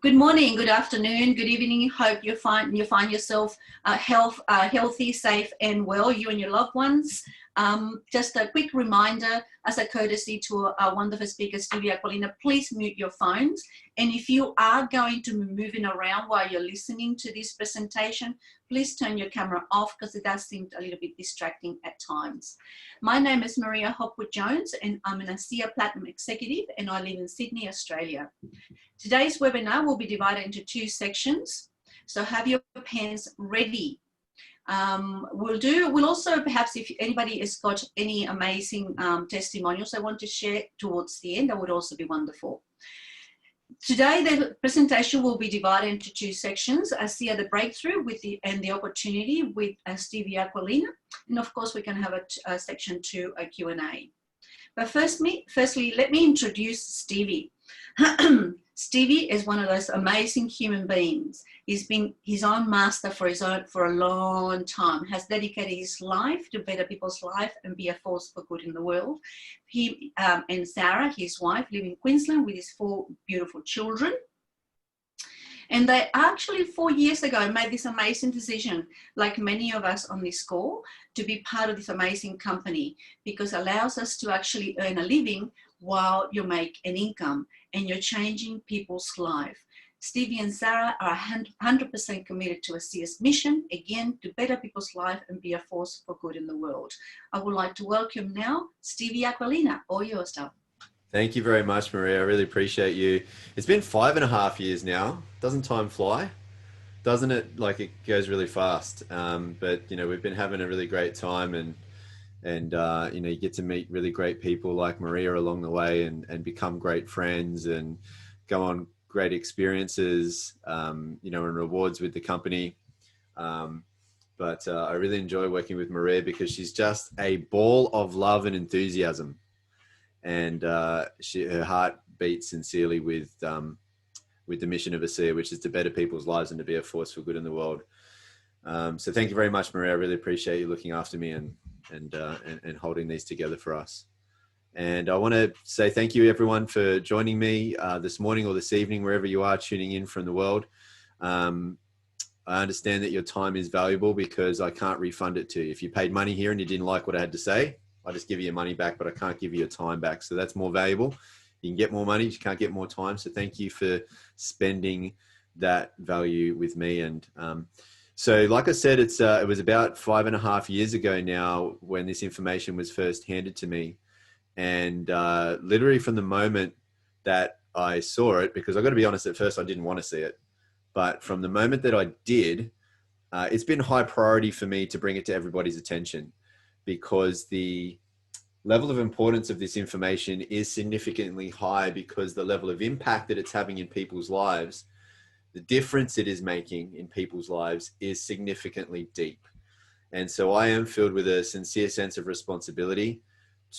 Good morning, good afternoon, good evening. Hope you find yourself healthy, safe, and well, you and your loved ones. Just a quick reminder, as a courtesy to our wonderful speaker, Stevie, please mute your phones. And if you are going to be moving around while you're listening to this presentation, please turn your camera off because it does seem a little bit distracting at times. My name is Maria Hopwood-Jones, and I'm an ASEA Platinum Executive, and I live in Sydney, Australia. Today's webinar will be divided into two sections, so have your pens ready. We'll also, perhaps if anybody has got any amazing testimonials they want to share towards the end, that would also be wonderful. Today, the presentation will be divided into two sections. ASEA, the breakthrough and the opportunity with Stevie Aquilina. And of course, we can have a section 2, a Q&A. But firstly, let me introduce Stevie. Stevie is one of those amazing human beings. He's been his own master for a long time, has dedicated his life to better people's life and be a force for good in the world. He and Sarah, his wife, live in Queensland with his 4 beautiful children. And they actually 4 years ago made this amazing decision, like many of us on this call, to be part of this amazing company, because it allows us to actually earn a living while you make an income and you're changing people's life. Stevie and Sarah are 100% committed to ASEA's mission, again, to better people's life and be a force for good in the world. I would like to welcome now Stevie Aquilina. All yours, Dave. Thank you very much, Maria. I really appreciate you. It's been 5.5 years now. Doesn't time fly? Doesn't it? Like, it goes really fast. But, you know, we've been having a really great time, and you know, you get to meet really great people like Maria along the way and become great friends and go on great experiences, you know, and rewards with the company. But I really enjoy working with Maria because she's just a ball of love and enthusiasm. And her heart beats sincerely with the mission of ASEA, which is to better people's lives and to be a force for good in the world. So thank you very much, Maria. I really appreciate you looking after me and holding these together for us. And I want to say thank you, everyone, for joining me this morning or this evening, wherever you are tuning in from the world. I understand that your time is valuable because I can't refund it to you. If you paid money here and you didn't like what I had to say, I'll just give you your money back, but I can't give you your time back. So that's more valuable. You can get more money, you can't get more time. So thank you for spending that value with me. And so like I said, it was about 5.5 years ago now when this information was first handed to me. And literally from the moment that I saw it, because I've got to be honest, at first I didn't want to see it. But from the moment that I did, it's been high priority for me to bring it to everybody's attention, because the level of importance of this information is significantly high, because the level of impact that it's having in people's lives, the difference it is making in people's lives, is significantly deep. And so I am filled with a sincere sense of responsibility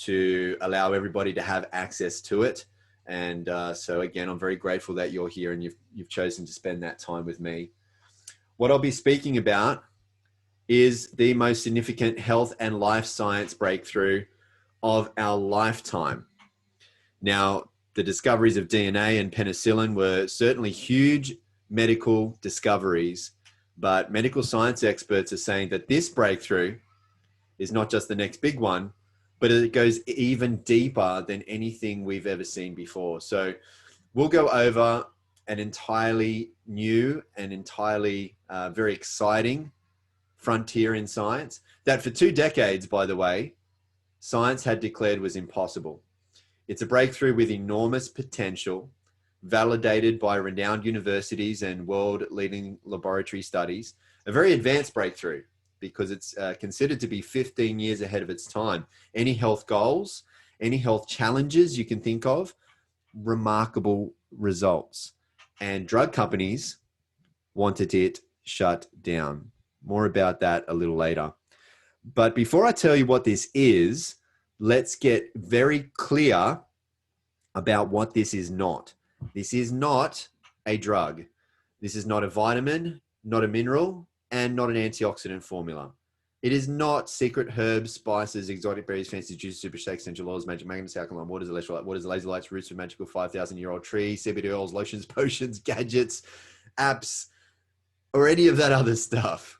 to allow everybody to have access to it. And so again, I'm very grateful that you're here and you've chosen to spend that time with me. What I'll be speaking about is the most significant health and life science breakthrough of our lifetime. Now, the discoveries of DNA and penicillin were certainly huge medical discoveries, but medical science experts are saying that this breakthrough is not just the next big one, but it goes even deeper than anything we've ever seen before. So we'll go over an entirely new and entirely very exciting frontier in science that for 2 decades, by the way, science had declared was impossible. It's a breakthrough with enormous potential, validated by renowned universities and world-leading laboratory studies. A very advanced breakthrough because it's considered to be 15 years ahead of its time. Any health goals, any health challenges you can think of, remarkable results. And drug companies wanted it shut down. More about that a little later. But before I tell you what this is, let's get very clear about what this is not. This is not a drug. This is not a vitamin, not a mineral, and not an antioxidant formula. It is not secret herbs, spices, exotic berries, fancy juices, super shakes, essential oils, magic magnets, alkaline waters, electrolyte waters, laser lights, roots of magical 5,000-year-old tree, CBD oils, lotions, potions, gadgets, apps, or any of that other stuff.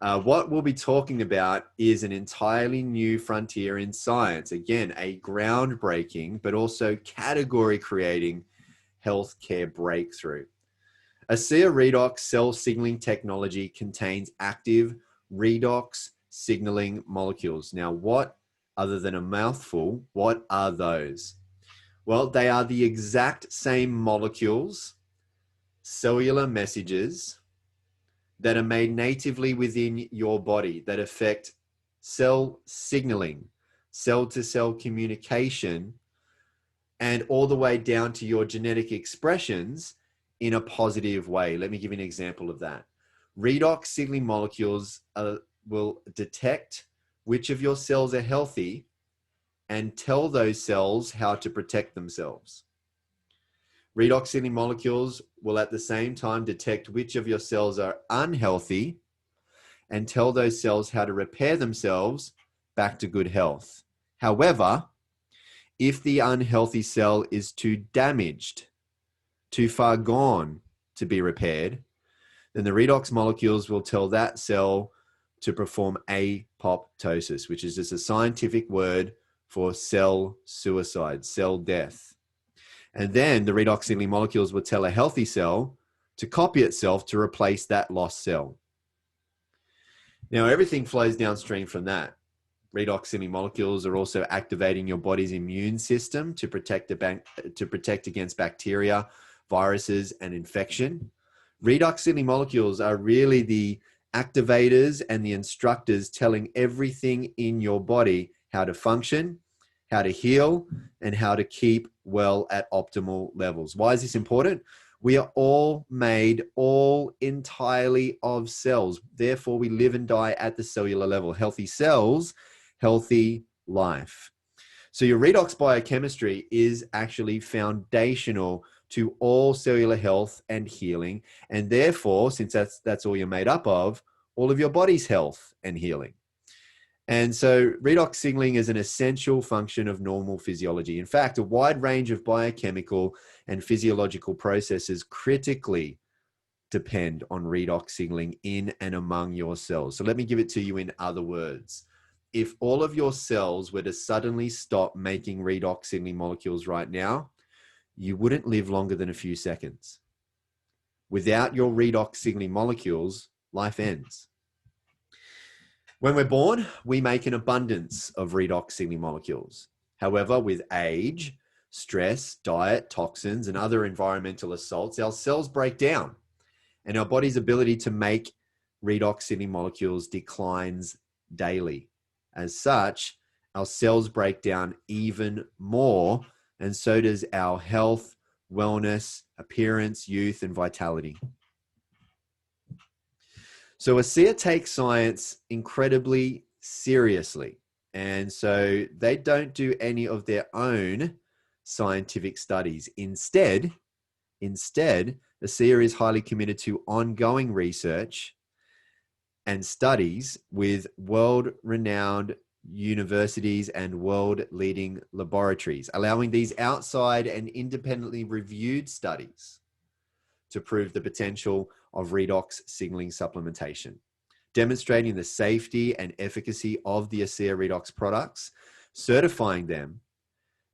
What we'll be talking about is an entirely new frontier in science. Again, a groundbreaking, but also category creating healthcare breakthrough. ASEA Redox cell signaling technology contains active redox signaling molecules. Now, what, other than a mouthful, what are those? Well, they are the exact same molecules, cellular messages that are made natively within your body that affect cell signaling, cell-to-cell communication, and all the way down to your genetic expressions in a positive way. Let me give you an example of that. Redox signaling molecules will detect which of your cells are healthy and tell those cells how to protect themselves. Redox signaling molecules will at the same time detect which of your cells are unhealthy and tell those cells how to repair themselves back to good health. However, if the unhealthy cell is too damaged, too far gone to be repaired, then the redox molecules will tell that cell to perform apoptosis, which is just a scientific word for cell suicide, cell death. And then the redox signaling molecules will tell a healthy cell to copy itself to replace that lost cell. Now, everything flows downstream from that. Redox signaling molecules are also activating your body's immune system to protect against bacteria, viruses, and infection. Redox signaling molecules are really the activators and the instructors telling everything in your body how to function, how to heal, and how to keep well at optimal levels. Why is this important? We are all made all entirely of cells. Therefore, we live and die at the cellular level. Healthy cells, healthy life. So your redox biochemistry is actually foundational to all cellular health and healing. And therefore, since that's all you're made up of, all of your body's health and healing. And so redox signaling is an essential function of normal physiology. In fact, a wide range of biochemical and physiological processes critically depend on redox signaling in and among your cells. So let me give it to you in other words. If all of your cells were to suddenly stop making redox signaling molecules right now, you wouldn't live longer than a few seconds. Without your redox signaling molecules, life ends. When we're born, we make an abundance of redox signaling molecules. However, with age, stress, diet, toxins, and other environmental assaults, our cells break down and our body's ability to make redox signaling molecules declines daily. As such, our cells break down even more, and so does our health, wellness, appearance, youth, and vitality. So ASEA takes science incredibly seriously. And so they don't do any of their own scientific studies. Instead, ASEA is highly committed to ongoing research and studies with world-renowned universities and world-leading laboratories, allowing these outside and independently reviewed studies to prove the potential of redox signaling supplementation, demonstrating the safety and efficacy of the ASEA Redox products, certifying them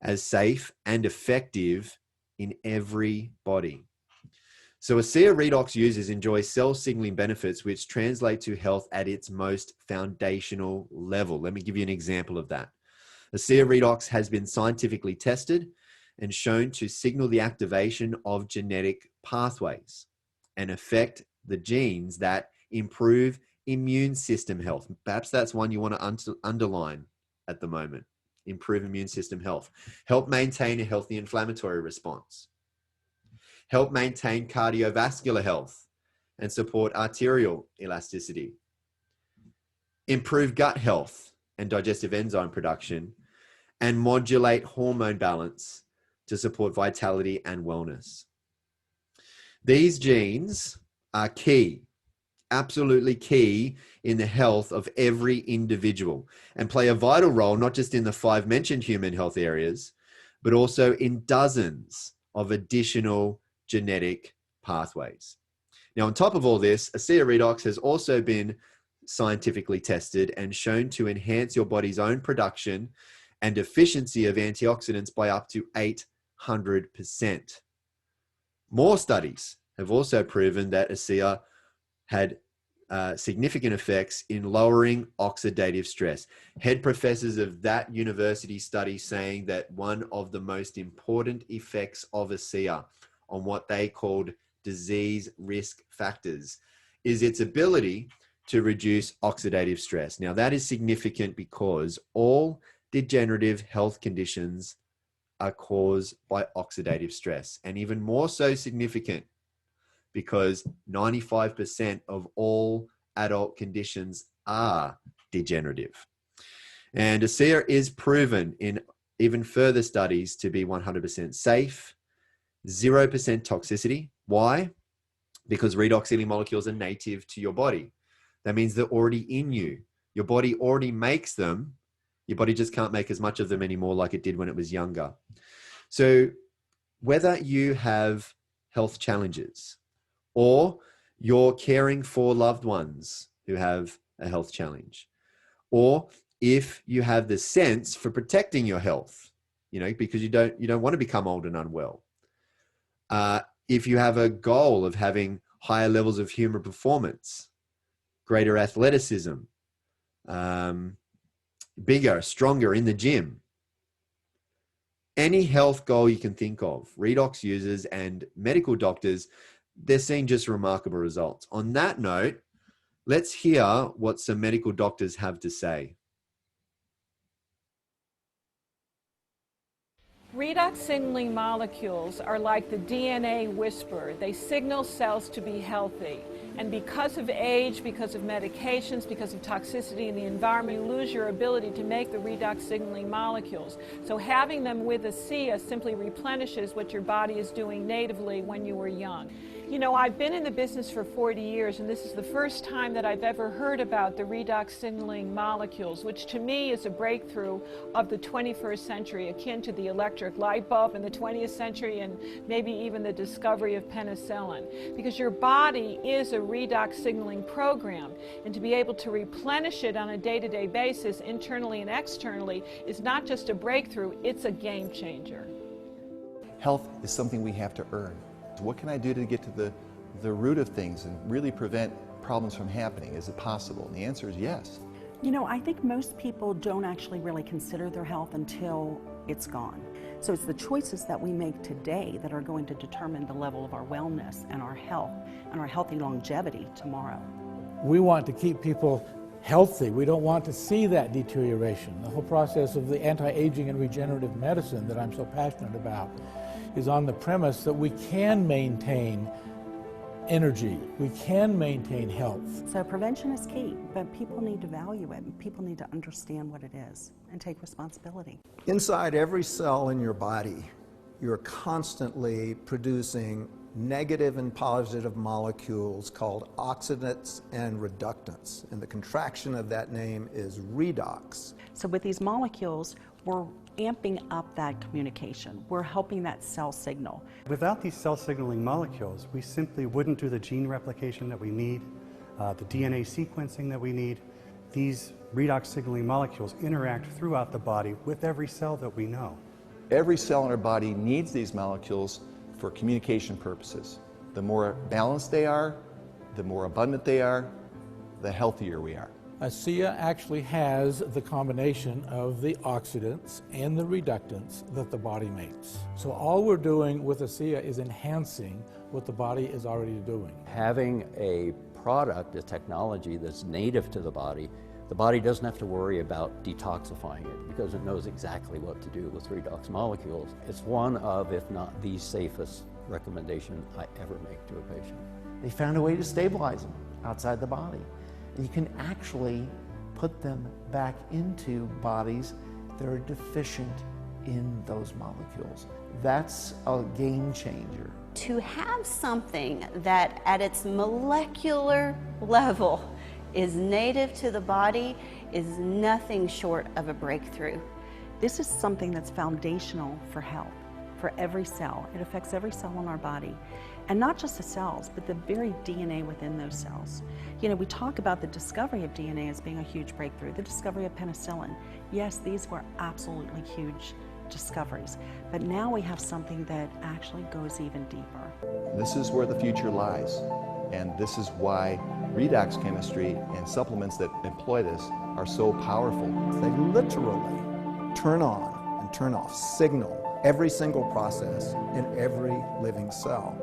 as safe and effective in every body. So ASEA Redox users enjoy cell signaling benefits which translate to health at its most foundational level. Let me give you an example of that. ASEA Redox has been scientifically tested and shown to signal the activation of genetic pathways and affect the genes that improve immune system health. Perhaps that's one you want to underline at the moment. Improve immune system health. Help maintain a healthy inflammatory response. Help maintain cardiovascular health and support arterial elasticity. Improve gut health and digestive enzyme production, and modulate hormone balance to support vitality and wellness. These genes are key absolutely key in the health of every individual and play a vital role, not just in the 5 mentioned human health areas, but also in dozens of additional genetic pathways. Now, on top of all this, ASEA Redox has also been scientifically tested and shown to enhance your body's own production and efficiency of antioxidants by up to 800%. More studies have also proven that ASEA had significant effects in lowering oxidative stress. Head professors of that university study saying that one of the most important effects of ASEA on what they called disease risk factors is its ability to reduce oxidative stress. Now, that is significant because all degenerative health conditions are caused by oxidative stress, and even more so significant because 95% of all adult conditions are degenerative. And ASEA is proven in even further studies to be 100% safe, 0% toxicity. Why? Because redox healing molecules are native to your body. That means they're already in you. Your body already makes them. Your body just can't make as much of them anymore like it did when it was younger. So whether you have health challenges or you're caring for loved ones who have a health challenge, or if you have the sense for protecting your health, because you don't want to become old and unwell. If you have a goal of having higher levels of human performance, greater athleticism, bigger, stronger in the gym, any health goal you can think of, redox users and medical doctors, they're seeing just remarkable results. On that note, let's hear what some medical doctors have to say. Redox signaling molecules are like the DNA whisperer. They signal cells to be healthy. And because of age, because of medications, because of toxicity in the environment, you lose your ability to make the redox signaling molecules. So having them with ASEA simply replenishes what your body is doing natively when you were young. I've been in the business for 40 years, and this is the first time that I've ever heard about the redox signaling molecules, which to me is a breakthrough of the 21st century, akin to the electric light bulb in the 20th century and maybe even the discovery of penicillin. Because your body is a redox signaling program, and to be able to replenish it on a day-to-day basis, internally and externally, is not just a breakthrough, it's a game changer. Health is something we have to earn. What can I do to get to the root of things and really prevent problems from happening? Is it possible? And the answer is yes. I think most people don't actually really consider their health until it's gone. So it's the choices that we make today that are going to determine the level of our wellness and our health and our healthy longevity tomorrow. We want to keep people healthy. We don't want to see that deterioration. The whole process of the anti-aging and regenerative medicine that I'm so passionate about is on the premise that we can maintain energy, we can maintain health. So prevention is key, but people need to value it, and people need to understand what it is and take responsibility. Inside every cell in your body, you're constantly producing negative and positive molecules called oxidants and reductants, and the contraction of that name is redox. So with these molecules, we're amping up that communication. We're helping that cell signal. Without these cell signaling molecules, we simply wouldn't do the gene replication that we need, the DNA sequencing that we need. These redox signaling molecules interact throughout the body with every cell that we know. Every cell in our body needs these molecules for communication purposes. The more balanced they are, the more abundant they are, the healthier we are. ASEA actually has the combination of the oxidants and the reductants that the body makes. So all we're doing with ASEA is enhancing what the body is already doing. Having a product, a technology that's native to the body doesn't have to worry about detoxifying it because it knows exactly what to do with redox molecules. It's one of, if not the safest recommendation I ever make to a patient. They found a way to stabilize them outside the body. And you can actually put them back into bodies that are deficient in those molecules. That's a game changer. to have something that at its molecular level is native to the body is nothing short of a breakthrough. This is something that's foundational for health, for every cell. It affects every cell in our body. And not just the cells, but the very DNA within those cells. You know, we talk about the discovery of DNA as being a huge breakthrough, the discovery of penicillin. Yes, these were absolutely huge discoveries. But now we have something that actually goes even deeper. This is where the future lies. And this is why redox chemistry and supplements that employ this are so powerful. They literally turn on and turn off, signal every single process in every living cell.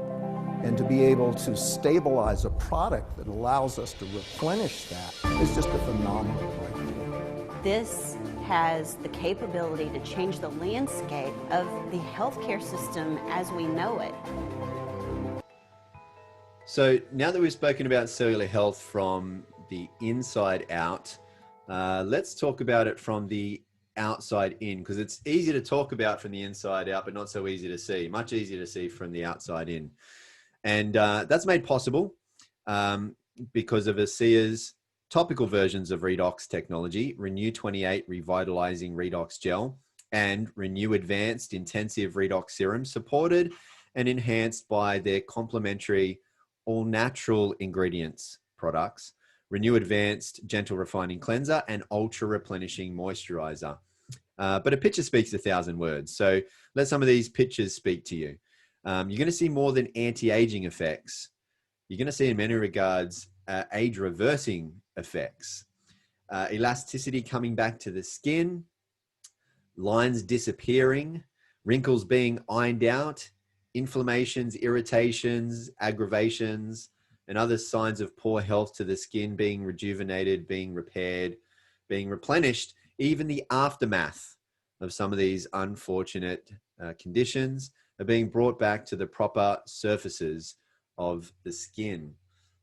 And to be able to stabilize a product that allows us to replenish that is just a phenomenal breakthrough. This has the capability to change the landscape of the healthcare system as we know it. So now that we've spoken about cellular health from the inside out, let's talk about it from the outside in, because it's easy to talk about from the inside out, but not so easy to see. Much easier to see from the outside in. And that's made possible because of ASEA's topical versions of Redox technology, Renew 28 Revitalizing Redox Gel and Renew Advanced Intensive Redox Serum, supported and enhanced by their complementary all-natural ingredients products, Renew Advanced Gentle Refining Cleanser and Ultra Replenishing Moisturizer. But a picture speaks 1,000 words. So let some of these pictures speak to you. You're going to see more than anti-aging effects. You're going to see in many regards age-reversing effects. Elasticity coming back to the skin, lines disappearing, wrinkles being ironed out, inflammations, irritations, aggravations, and other signs of poor health to the skin being rejuvenated, being repaired, being replenished, even the aftermath of some of these unfortunate conditions are being brought back to the proper surfaces of the skin.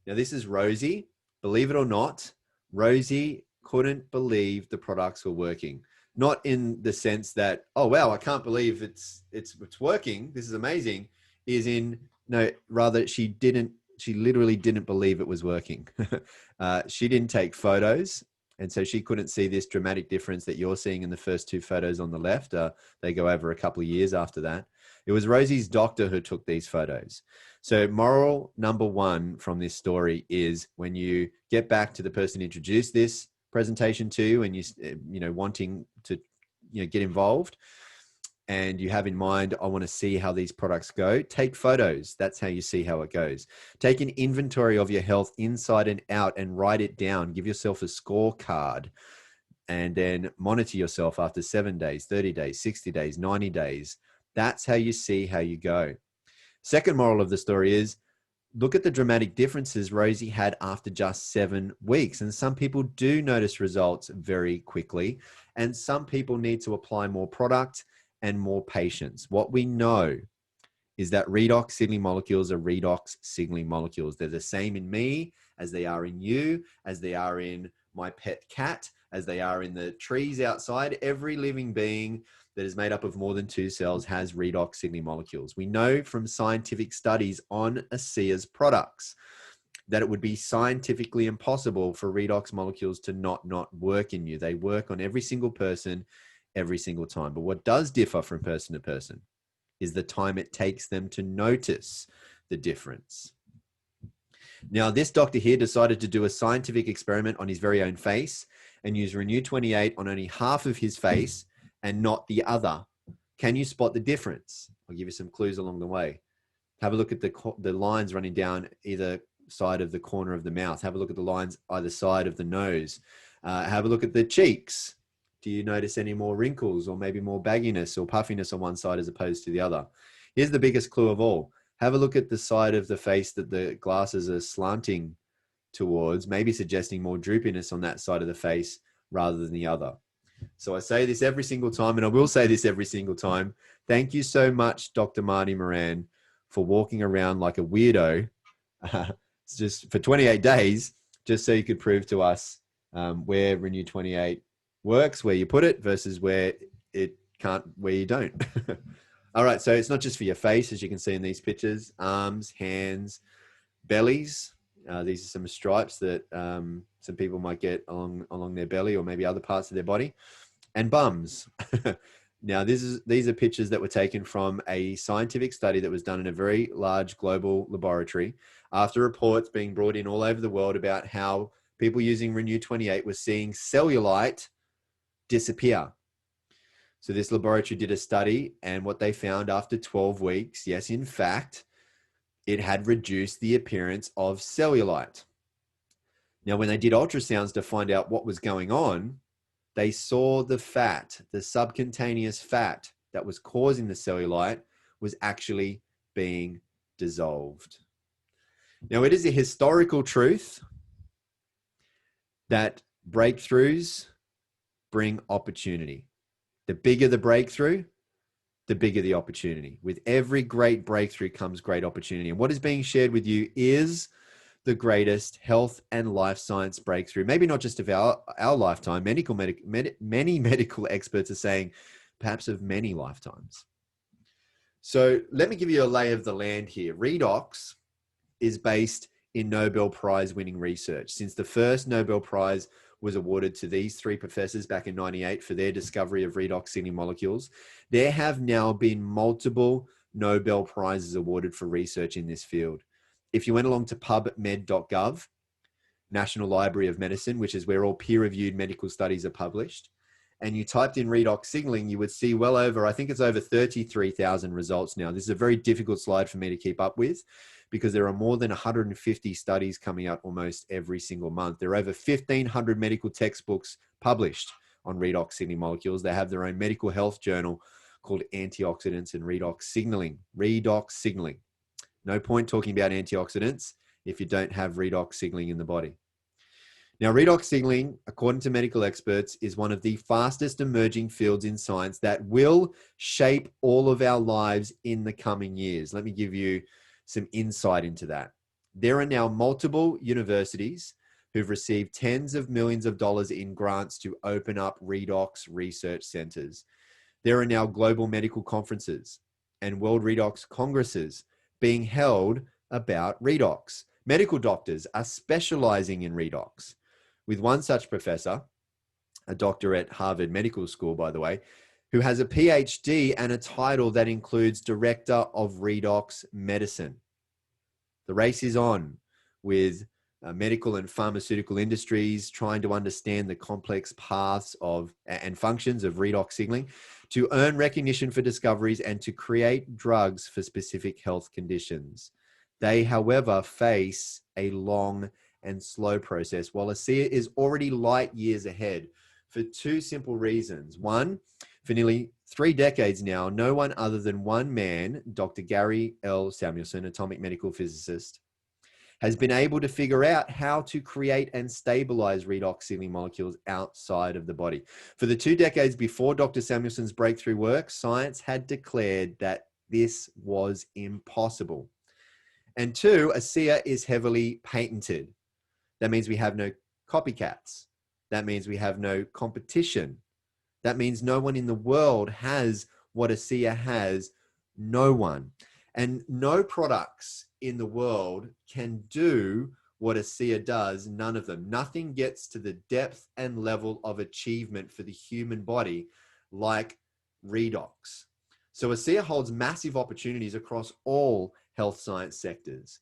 Now, this is Rosie. Believe it or not, Rosie couldn't believe the products were working. Not in the sense that, oh, wow, I can't believe it's working. This is amazing. No, rather she literally didn't believe it was working. She didn't take photos. And so she couldn't see this dramatic difference that you're seeing in the first two photos on the left. They go over a couple of years after that. It was Rosie's doctor who took these photos. So moral number one from this story is when you get back to the person who introduced this presentation to you and wanting to get involved and you have in mind, I want to see how these products go, take photos. That's how you see how it goes. Take an inventory of your health inside and out and write it down. Give yourself a scorecard and then monitor yourself after 7 days, 30 days, 60 days, 90 days. That's how you see how you go. Second moral of the story is look at the dramatic differences Rosie had after just 7 weeks. And some people do notice results very quickly. And some people need to apply more product and more patience. What we know is that redox signaling molecules are redox signaling molecules. They're the same in me as they are in you, as they are in my pet cat, as they are in the trees outside. Every living being that is made up of more than 2 cells has redox signaling molecules. We know from scientific studies on ASEA's products that it would be scientifically impossible for redox molecules to not work in you. They work on every single person every single time. But what does differ from person to person is the time it takes them to notice the difference. Now, this doctor here decided to do a scientific experiment on his very own face and use Renew 28 on only half of his face and not the other. Can you spot the difference? I'll give you some clues along the way. Have a look at the lines running down either side of the corner of the mouth. Have a look at the lines either side of the nose. Have a look at the cheeks. Do you notice any more wrinkles or maybe more bagginess or puffiness on one side as opposed to the other? Here's the biggest clue of all. Have a look at the side of the face that the glasses are slanting towards, maybe suggesting more droopiness on that side of the face rather than the other. So I say this every single time, and I will say this every single time. Thank you so much, Dr. Marty Moran, for walking around like a weirdo just for 28 days, just so you could prove to us where Renew 28 works, where you put it versus where it can't, where you don't. All right, so it's not just for your face, as you can see in these pictures, arms, hands, bellies. These are some stripes that some people might get along their belly or maybe other parts of their body, and bums. Now, these are pictures that were taken from a scientific study that was done in a very large global laboratory after reports being brought in all over the world about how people using Renew 28 were seeing cellulite disappear. So this laboratory did a study, and what they found after 12 weeks, yes, in fact, it had reduced the appearance of cellulite. Now, when they did ultrasounds to find out what was going on, they saw the fat, the subcutaneous fat that was causing the cellulite was actually being dissolved. Now, it is a historical truth that breakthroughs bring opportunity. The bigger the breakthrough, the bigger the opportunity. With every great breakthrough comes great opportunity. And what is being shared with you is the greatest health and life science breakthrough, maybe not just of our lifetime. Many medical experts are saying perhaps of many lifetimes. So let me give you a lay of the land here. Redox is based in Nobel Prize winning research. Since the first Nobel Prize was awarded to these three professors back in '98 for their discovery of redox signaling molecules, there have now been multiple Nobel Prizes awarded for research in this field. If you went along to pubmed.gov, National Library of Medicine, which is where all peer-reviewed medical studies are published, and you typed in redox signaling, you would see well over, I think it's over 33,000 results now. This is a very difficult slide for me to keep up with because there are more than 150 studies coming out almost every single month. There are over 1,500 medical textbooks published on redox signaling molecules. They have their own medical health journal called Antioxidants and Redox Signaling. Redox signaling. No point talking about antioxidants if you don't have redox signaling in the body. Now, redox signaling, according to medical experts, is one of the fastest emerging fields in science that will shape all of our lives in the coming years. Let me give you some insight into that. There are now multiple universities who've received tens of millions of dollars in grants to open up redox research centers. There are now global medical conferences and World Redox Congresses being held about redox. Medical doctors are specializing in redox. With one such professor, a doctor at Harvard Medical School, by the way, who has a PhD and a title that includes Director of Redox Medicine. The race is on with medical and pharmaceutical industries trying to understand the complex paths of and functions of redox signaling to earn recognition for discoveries and to create drugs for specific health conditions. They, however, face a long and slow process, while ASEA is already light years ahead for two simple reasons. One, for nearly 3 decades now, no one other than one man, Dr. Gary L. Samuelson, atomic medical physicist, has been able to figure out how to create and stabilize redox signaling molecules outside of the body. For the 2 decades before Dr. Samuelson's breakthrough work, science had declared that this was impossible. And two, ASEA is heavily patented. That means we have no copycats. That means we have no competition. That means no one in the world has what ASEA has, no one. And no products in the world can do what ASEA does, none of them. Nothing gets to the depth and level of achievement for the human body like redox. So ASEA holds massive opportunities across all health science sectors: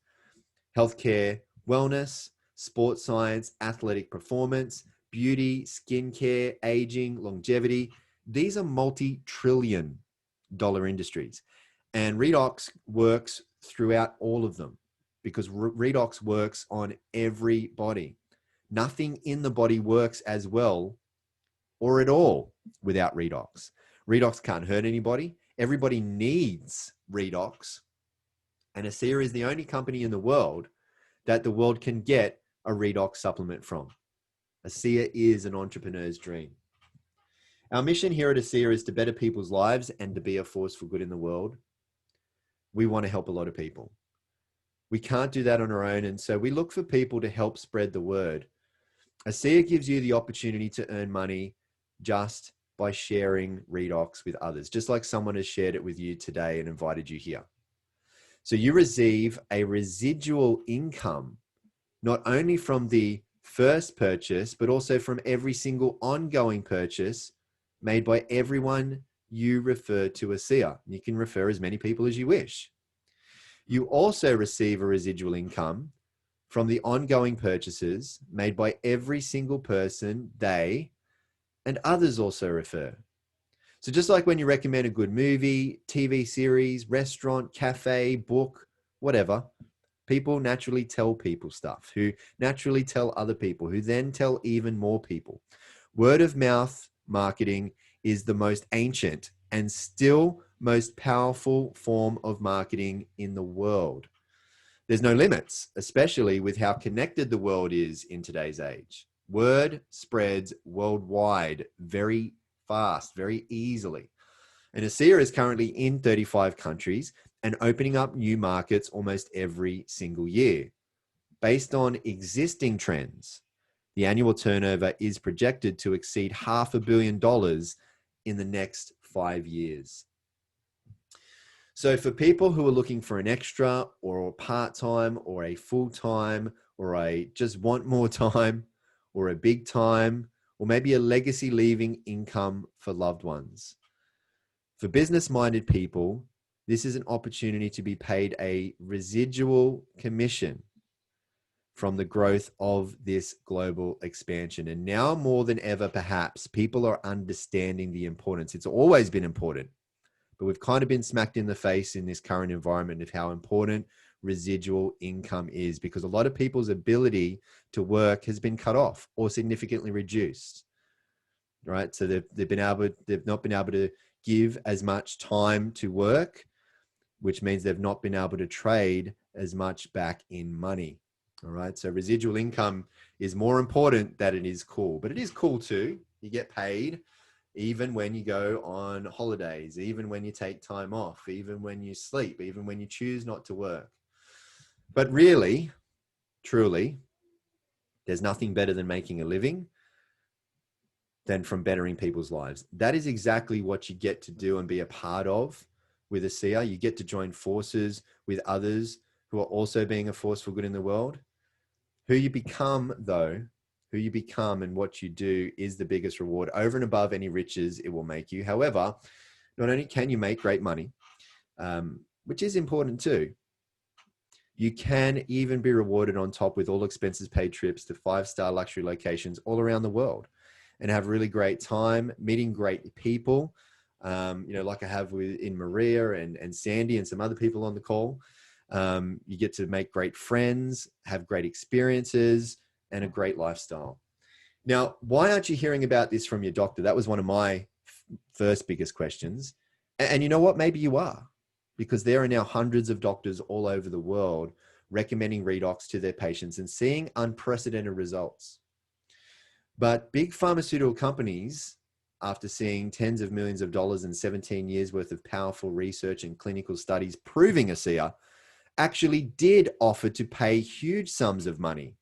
healthcare, wellness, sports science, athletic performance, beauty, skincare, aging, longevity. These are multi-trillion-dollar industries. And redox works throughout all of them because redox works on every body. Nothing in the body works as well or at all without redox. Redox can't hurt anybody. Everybody needs redox. And ASEA is the only company in the world that the world can get a redox supplement from. ASEA is an entrepreneur's dream. Our mission here at ASEA is to better people's lives and to be a force for good in the world. We want to help a lot of people. We can't do that on our own, and so we look for people to help spread the word. ASEA gives you the opportunity to earn money just by sharing Redox with others, just like someone has shared it with you today and invited you here. So you receive a residual income, not only from the first purchase, but also from every single ongoing purchase made by everyone you refer to a seer. You can refer as many people as you wish. You also receive a residual income from the ongoing purchases made by every single person they and others also refer. So just like when you recommend a good movie, TV series, restaurant, cafe, book, whatever, people naturally tell people stuff, who naturally tell other people, who then tell even more people. Word of mouth marketing is the most ancient and still most powerful form of marketing in the world. There's no limits, especially with how connected the world is in today's age. Word spreads worldwide very fast, very easily. And ASEA is currently in 35 countries and opening up new markets almost every single year. Based on existing trends, the annual turnover is projected to exceed $500 million in the next 5 years. So for people who are looking for an extra or a part-time or a full-time or a just want more time or a big time or maybe a legacy leaving income for loved ones. For business-minded people, this is an opportunity to be paid a residual commission from the growth of this global expansion. And now more than ever, perhaps, people are understanding the importance. It's always been important, but we've kind of been smacked in the face in this current environment of how important residual income is, because a lot of people's ability to work has been cut off or significantly reduced, right? So they've not been able to give as much time to work, which means they've not been able to trade as much back in money. All right. So residual income is more important than it is cool, but it is cool too. You get paid even when you go on holidays, even when you take time off, even when you sleep, even when you choose not to work. But really, truly, there's nothing better than making a living than from bettering people's lives. That is exactly what you get to do and be a part of with ASEA. You get to join forces with others who are also being a force for good in the world. Who you become, though, who you become and what you do is the biggest reward over and above any riches it will make you. However, not only can you make great money, which is important too, you can even be rewarded on top with all expenses paid trips to 5-star luxury locations all around the world and have really great time meeting great people, like I have in Maria and Sandy and some other people on the call. You get to make great friends, have great experiences, and a great lifestyle. Now, why aren't you hearing about this from your doctor? That was one of my first biggest questions. And you know what? Maybe you are, because there are now hundreds of doctors all over the world recommending Redox to their patients and seeing unprecedented results. But big pharmaceutical companies, after seeing tens of millions of dollars and 17 years worth of powerful research and clinical studies proving ASEA, actually did offer to pay huge sums of money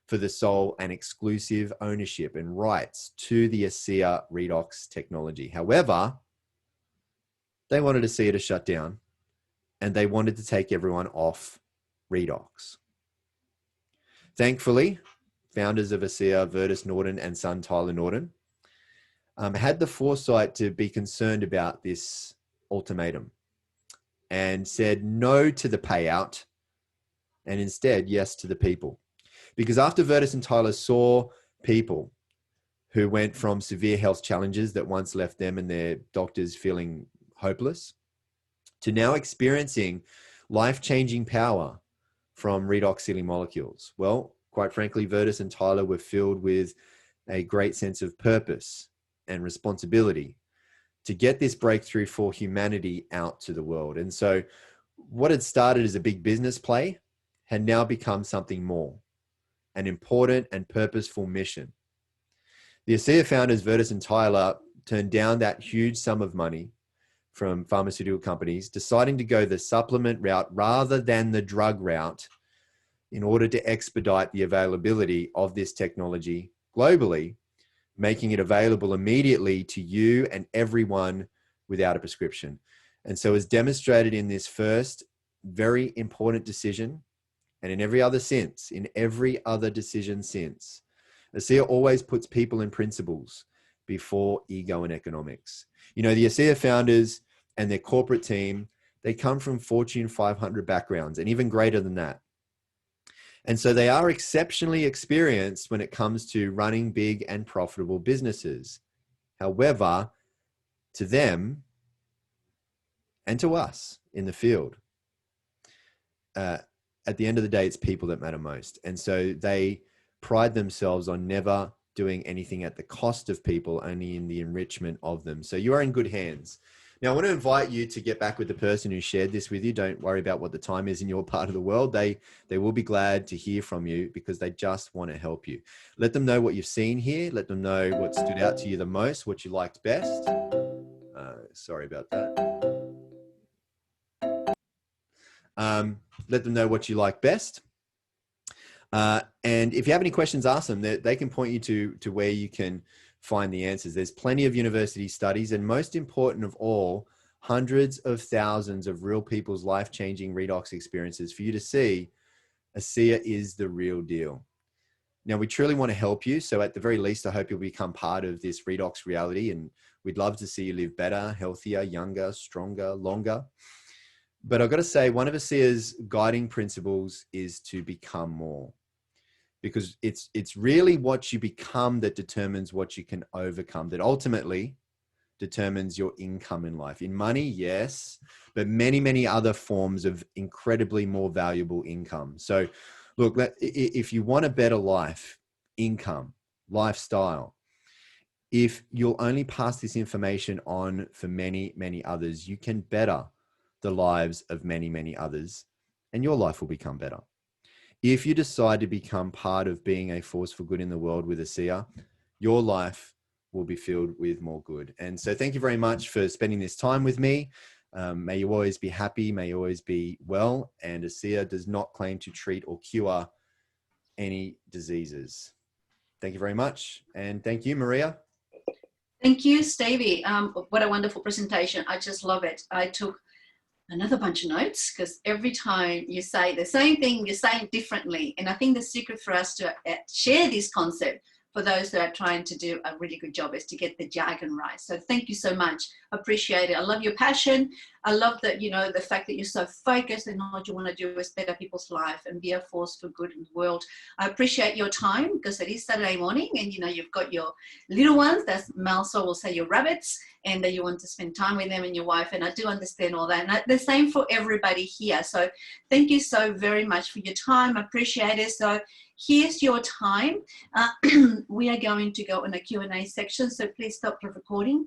for the sole and exclusive ownership and rights to the ASEA Redox technology. However, they wanted ASEA to shut down and they wanted to take everyone off Redox. Thankfully, founders of ASEA, Vertus Norton and son Tyler Norton, had the foresight to be concerned about this ultimatum and said no to the payout and instead yes to the people. Because after Vertus and Tyler saw people who went from severe health challenges that once left them and their doctors feeling hopeless to now experiencing life-changing power from redox sealing molecules, well, quite frankly, Vertus and Tyler were filled with a great sense of purpose and responsibility to get this breakthrough for humanity out to the world. And so what had started as a big business play had now become something more, an important and purposeful mission. The ASEA founders, Vertus and Tyler, turned down that huge sum of money from pharmaceutical companies, deciding to go the supplement route rather than the drug route in order to expedite the availability of this technology globally making it available immediately to you and everyone without a prescription. And so as demonstrated in this first very important decision, and in every other decision since, ASEA always puts people and principles before ego and economics. You know, the ASEA founders and their corporate team, they come from Fortune 500 backgrounds and even greater than that. And so they are exceptionally experienced when it comes to running big and profitable businesses. However, to them and to us in the field, at the end of the day, it's people that matter most. And so they pride themselves on never doing anything at the cost of people, only in the enrichment of them. So you are in good hands. Now, I want to invite you to get back with the person who shared this with you. Don't worry about what the time is in your part of the world. They will be glad to hear from you because they just want to help you. Let them know what you've seen here. Let them know what stood out to you the most, what you liked best. Sorry about that. Let them know what you like best. And if you have any questions, ask them. They can point you to where you can find the answers. There's plenty of university studies, and most important of all, hundreds of thousands of real people's life-changing redox experiences for you to see ASEA is the real deal. Now, we truly want to help you. So at the very least, I hope you'll become part of this redox reality, and we'd love to see you live better, healthier, younger, stronger, longer. But I've got to say, one of ASEA's guiding principles is to become more, because it's really what you become that determines what you can overcome, that ultimately determines your income in life. In money, yes, but many, many other forms of incredibly more valuable income. So look, if you want a better life, income, lifestyle, if you'll only pass this information on for many, many others, you can better the lives of many, many others, and your life will become better. If you decide to become part of being a force for good in the world with ASEA, your life will be filled with more good. And so thank you very much for spending this time with me. May you always be happy. May you always be well. And ASEA does not claim to treat or cure any diseases. Thank you very much. And thank you, Maria. Thank you, Stevie. What a wonderful presentation. I just love it. I took another bunch of notes because every time you say the same thing, you say it differently. And I think the secret for us to share this concept for those that are trying to do a really good job is to get the jargon right. So thank you so much. Appreciate it. I love your passion. I love that, you know, the fact that you're so focused and what you want to do is better people's life and be a force for good in the world. I appreciate your time because it is Saturday morning and, you know, you've got your little ones, that's Malso will say your rabbits, and that you want to spend time with them and your wife. And I do understand all that. And the same for everybody here. So thank you so very much for your time. I appreciate it. So here's your time. We are going to go in a Q&A section. So please stop the recording.